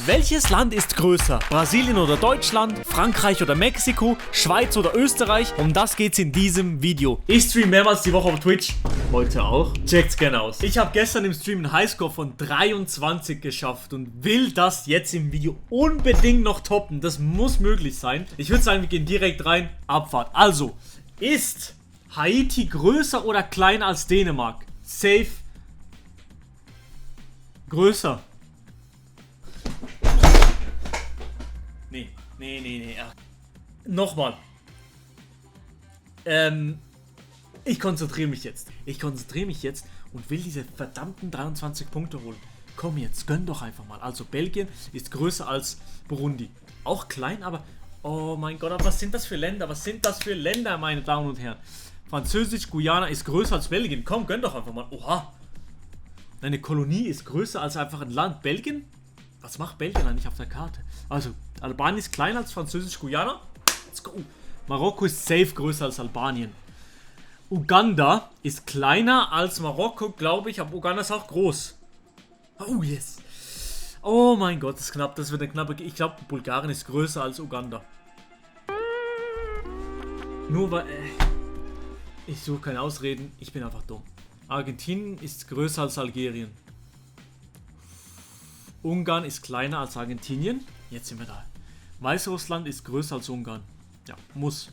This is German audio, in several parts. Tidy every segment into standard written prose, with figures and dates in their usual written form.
Welches Land ist größer? Brasilien oder Deutschland? Frankreich oder Mexiko? Schweiz oder Österreich? Um das geht's in diesem Video. Ich stream mehrmals die Woche auf Twitch. Heute auch. Checkt's gerne aus. Ich habe gestern im Stream einen Highscore von 23 geschafft und will das jetzt im Video unbedingt noch toppen. Das muss möglich sein. Ich würde sagen, wir gehen direkt rein. Abfahrt. Also, ist Haiti größer oder kleiner als Dänemark? Safe. Größer. Nee. Ja. Nochmal. Ich konzentriere mich jetzt. Und will diese verdammten 23 Punkte holen. Komm jetzt, gönn doch einfach mal. Also Belgien ist größer als Burundi. Auch klein, aber... Oh mein Gott, aber was sind das für Länder? Meine Damen und Herren? Französisch-Guyana ist größer als Belgien. Komm, gönn doch einfach mal. Oha. Eine Kolonie ist größer als einfach ein Land. Belgien? Was macht Belgien eigentlich auf der Karte? Also, Albanien ist kleiner als Französisch-Guyana. Let's go. Marokko ist safe größer als Albanien. Uganda ist kleiner als Marokko, glaube ich, aber Uganda ist auch groß. Oh, yes. Oh mein Gott, das ist knapp. Das wird eine knappe... Ich glaube, Bulgarien ist größer als Uganda. Nur weil... ich suche keine Ausreden. Ich bin einfach dumm. Argentinien ist größer als Algerien. Ungarn ist kleiner als Argentinien. Jetzt sind wir da. Weißrussland ist größer als Ungarn. Ja, muss.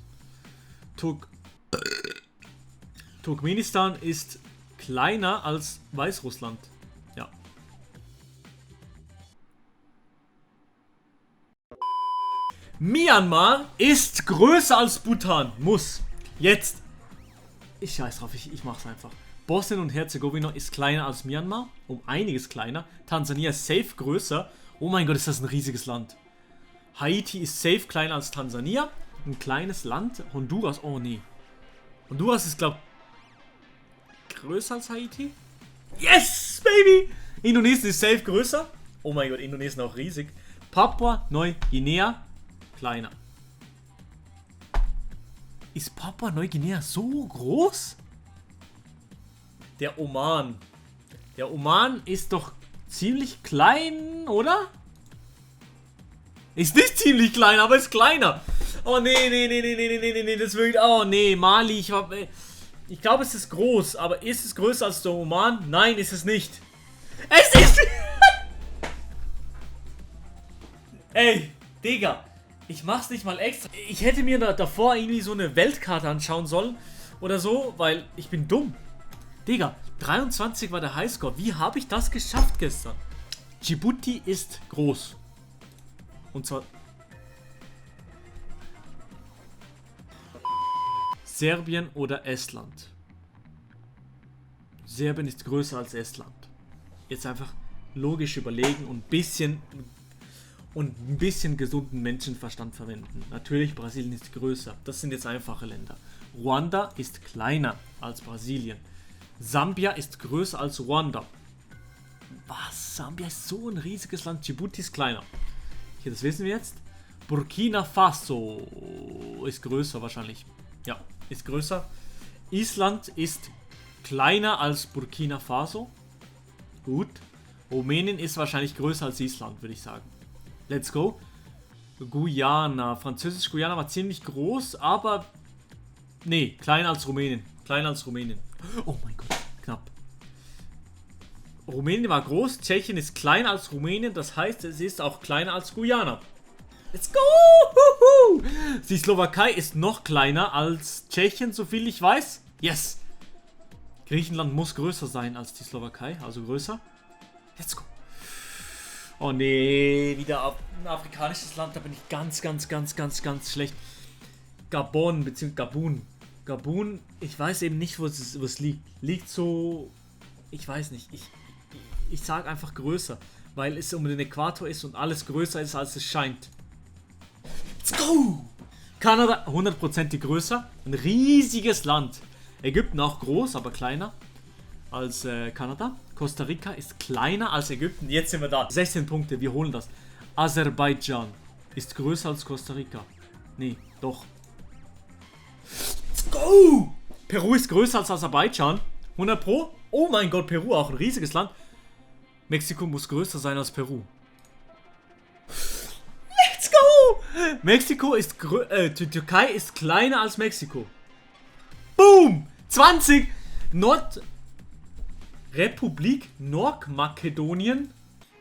Turkmenistan ist kleiner als Weißrussland. Ja. Myanmar ist größer als Bhutan. Muss. Jetzt. Ich scheiß drauf, ich mach's einfach. Bosnien und Herzegowina ist kleiner als Myanmar. Um einiges kleiner. Tansania ist safe größer. Oh mein Gott, ist das ein riesiges Land. Haiti ist safe kleiner als Tansania. Ein kleines Land. Honduras, oh nee. Honduras ist, glaube ich, größer als Haiti. Yes, baby! Indonesien ist safe größer. Oh mein Gott, Indonesien auch riesig. Papua-Neuguinea kleiner. Ist Papua-Neuguinea so groß? Der Oman. Der Oman ist doch ziemlich klein, oder? Ist nicht ziemlich klein, aber ist kleiner. Oh nee, das wirklich. Oh nee, Mali, ich glaube, es ist groß, aber ist es größer als der Oman? Nein, ist es nicht. Es ist... Ey, Digga, ich mach's nicht mal extra. Ich hätte mir davor irgendwie so eine Weltkarte anschauen sollen oder so, weil ich bin dumm. Digga, 23 war der Highscore. Wie habe ich das geschafft gestern? Djibouti ist groß. Und zwar... Serbien oder Estland? Serbien ist größer als Estland. Jetzt einfach logisch überlegen und ein bisschen gesunden Menschenverstand verwenden. Natürlich, Brasilien ist größer. Das sind jetzt einfache Länder. Ruanda ist kleiner als Brasilien. Sambia ist größer als Ruanda. Was? Sambia ist so ein riesiges Land. Djibouti ist kleiner. Okay, das wissen wir jetzt. Burkina Faso ist größer wahrscheinlich. Ja, ist größer. Island ist kleiner als Burkina Faso. Gut. Rumänien ist wahrscheinlich größer als Island, würde ich sagen. Let's go. Guyana. Französisch-Guyana war ziemlich groß, aber... Nee, kleiner als Rumänien. Oh mein Gott, knapp. Rumänien war groß, Tschechien ist kleiner als Rumänien, das heißt, es ist auch kleiner als Guyana. Let's go! Die Slowakei ist noch kleiner als Tschechien, soviel ich weiß. Yes! Griechenland muss größer sein als die Slowakei, also größer. Let's go! Oh nee, wieder ein afrikanisches Land, da bin ich ganz schlecht. Gabon, beziehungsweise Gabun, ich weiß eben nicht, wo es liegt. Liegt so, ich weiß nicht, ich sage einfach größer, weil es um den Äquator ist und alles größer ist, als es scheint. Let's go! Kanada, 100% größer, ein riesiges Land. Ägypten auch groß, aber kleiner als Kanada. Costa Rica ist kleiner als Ägypten, jetzt sind wir da. 16 Punkte, wir holen das. Aserbaidschan ist größer als Costa Rica. Nee, doch. Go! Peru ist größer als Aserbaidschan. 100 Pro. Oh mein Gott, Peru auch ein riesiges Land. Mexiko muss größer sein als Peru. Mexiko ist die Türkei ist kleiner als Mexiko. Boom! 20! Republik Nordmakedonien.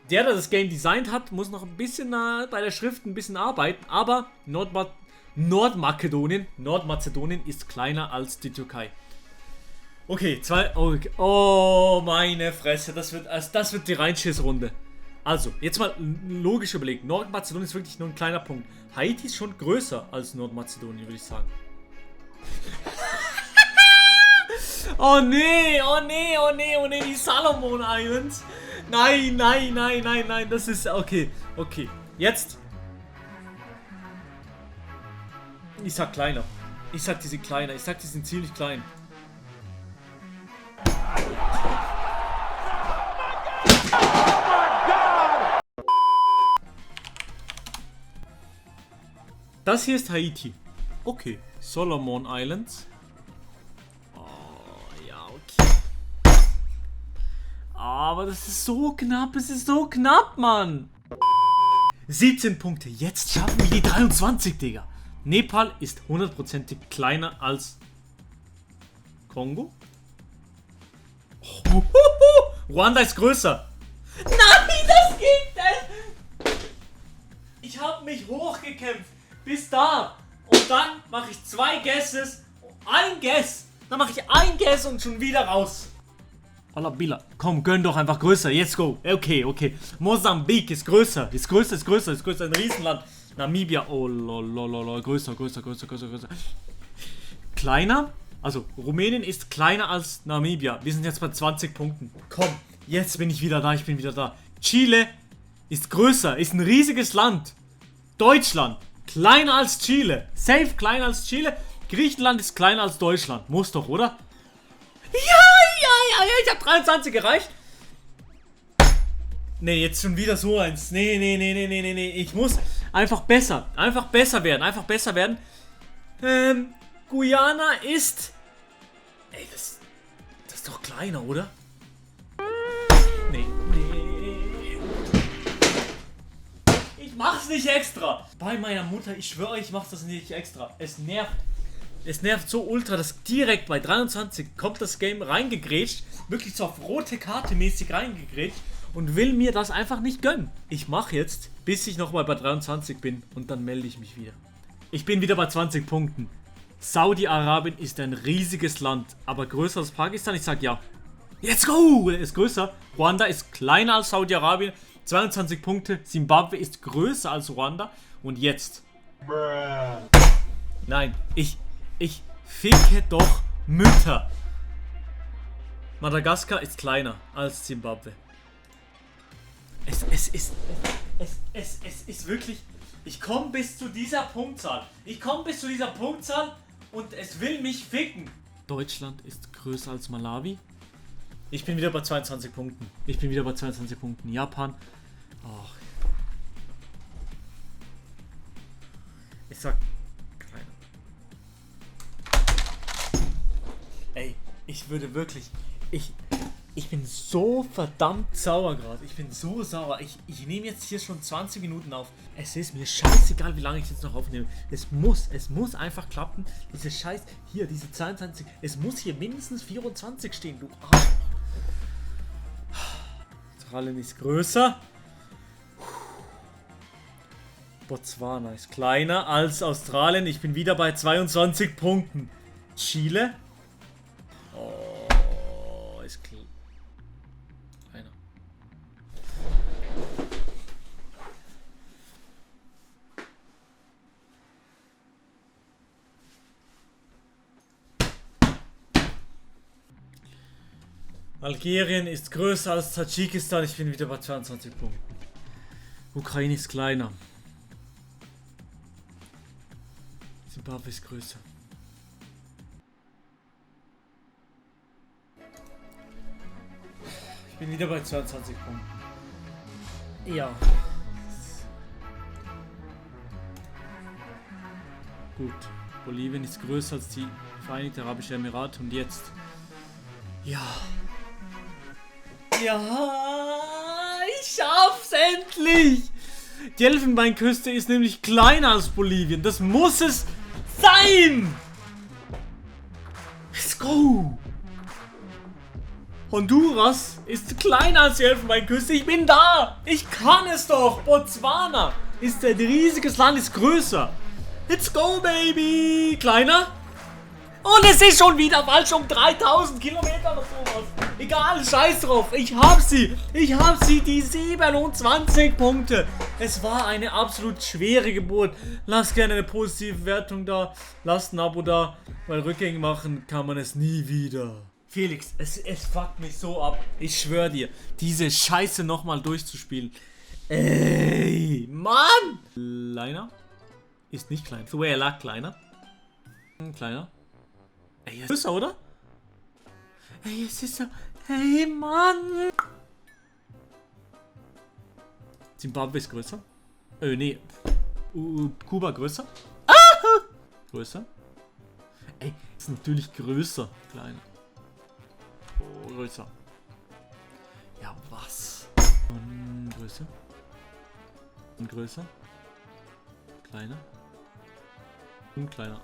Der das Game designt hat, muss noch ein bisschen bei der Schrift ein bisschen arbeiten, aber Nordmazedonien ist kleiner als die Türkei. Okay, oh, meine Fresse, das wird die Reinschissrunde. Also, jetzt mal logisch überlegen. Nordmazedonien ist wirklich nur ein kleiner Punkt. Haiti ist schon größer als Nordmazedonien, würde ich sagen. Oh nee, die Salomon Islands. Nein, das ist, okay. Jetzt. Ich sag kleiner. Ich sag, die sind kleiner. Ich sag, die sind ziemlich klein. Das hier ist Haiti. Okay. Solomon Islands. Oh, ja, okay. Aber das ist so knapp. Es ist so knapp, Mann. 17 Punkte. Jetzt schaffen wir die 23, Digga. Nepal ist 100% kleiner als Kongo. Oh, Ruanda ist größer. Nein, das geht nicht. Ich habe mich hochgekämpft. Bis da. Und dann mache ich 2 Guesses. Ein Guess. Dann mache ich ein Guess und schon wieder raus. Alabila. Komm, gönn doch einfach größer. Let's go. Okay. Mosambik ist größer. Ist größer. Ein Riesenland. Namibia. Oh, lol. Größer. Kleiner. Also, Rumänien ist kleiner als Namibia. Wir sind jetzt bei 20 Punkten. Komm, jetzt bin ich wieder da. Chile ist größer. Ist ein riesiges Land. Deutschland. Kleiner als Chile. Safe kleiner als Chile. Griechenland ist kleiner als Deutschland. Muss doch, oder? Ja, ich habe 23 erreicht. Nee, jetzt schon wieder so eins. Nee. Ich muss einfach besser werden. Guyana ist... Ey, das ist doch kleiner, oder? Nee. Ich mach's nicht extra. Bei meiner Mutter, ich schwöre, ich mach's das nicht extra. Es nervt so ultra, dass direkt bei 23 kommt das Game reingegrätscht. Wirklich so auf rote Karte mäßig reingegrätscht. Und will mir das einfach nicht gönnen. Ich mache jetzt, bis ich nochmal bei 23 bin. Und dann melde ich mich wieder. Ich bin wieder bei 20 Punkten. Saudi-Arabien ist ein riesiges Land. Aber größer als Pakistan? Ich sag ja. Let's go! Ist größer. Ruanda ist kleiner als Saudi-Arabien. 22 Punkte. Zimbabwe ist größer als Ruanda. Und jetzt. Nein, ich ficke doch Mütter. Madagaskar ist kleiner als Zimbabwe. Es ist wirklich... Ich komme bis zu dieser Punktzahl. Und es will mich ficken. Deutschland ist größer als Malawi. Ich bin wieder bei 22 Punkten. Japan. Oh. Ich sag kleiner. Ey, ich würde wirklich... Ich bin so verdammt sauer gerade. Ich bin so sauer. Ich nehme jetzt hier schon 20 Minuten auf. Es ist mir scheißegal, wie lange ich jetzt noch aufnehme. Es muss einfach klappen. Diese Scheiß, hier, diese 22. Es muss hier mindestens 24 stehen, du Arsch. Australien ist größer. Botswana ist kleiner als Australien. Ich bin wieder bei 22 Punkten. Chile. Oh, ist kleiner. Algerien ist größer als Tadschikistan. Ich bin wieder bei 22 Punkten. Ukraine ist kleiner. Zimbabwe ist größer. Ich bin wieder bei 22 Punkten. Ja. Gut. Bolivien ist größer als die Vereinigten Arabischen Emirate. Und jetzt... Ja. Ja, ich schaff's endlich! Die Elfenbeinküste ist nämlich kleiner als Bolivien. Das muss es sein. Let's go. Honduras ist kleiner als die Elfenbeinküste. Ich bin da. Ich kann es doch. Botswana ist ein riesiges Land, ist größer. Let's go, baby. Kleiner. Und es ist schon wieder falsch um 3000 Kilometer oder sowas. Egal, scheiß drauf. Ich hab sie. Ich hab sie, die 27 Punkte. Es war eine absolut schwere Geburt. Lasst gerne eine positive Wertung da. Lasst ein Abo da. Weil rückgängig machen kann man es nie wieder. Felix, es fuckt mich so ab. Ich schwör dir, diese Scheiße nochmal durchzuspielen. Ey, Mann! Kleiner? Ist nicht klein. Suela, kleiner. Kleiner. Ey, es ist größer, oder? Ey, es ist so. Hey, Mann! Zimbabwe ist größer. Nee. Kuba größer. Ah! Größer. Ey, ist natürlich größer. Kleiner. Oh, größer. Ja, was? Und größer. Und größer. Kleiner. Und kleiner.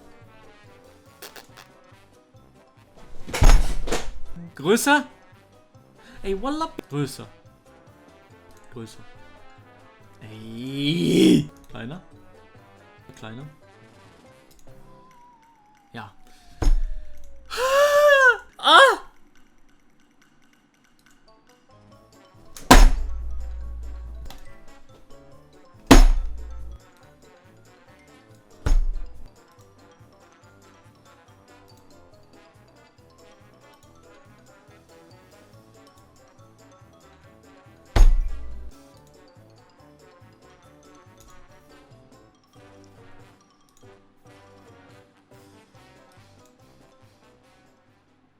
Größer? Ey, wallah. Größer. Größer. Ey. Kleiner. Kleiner.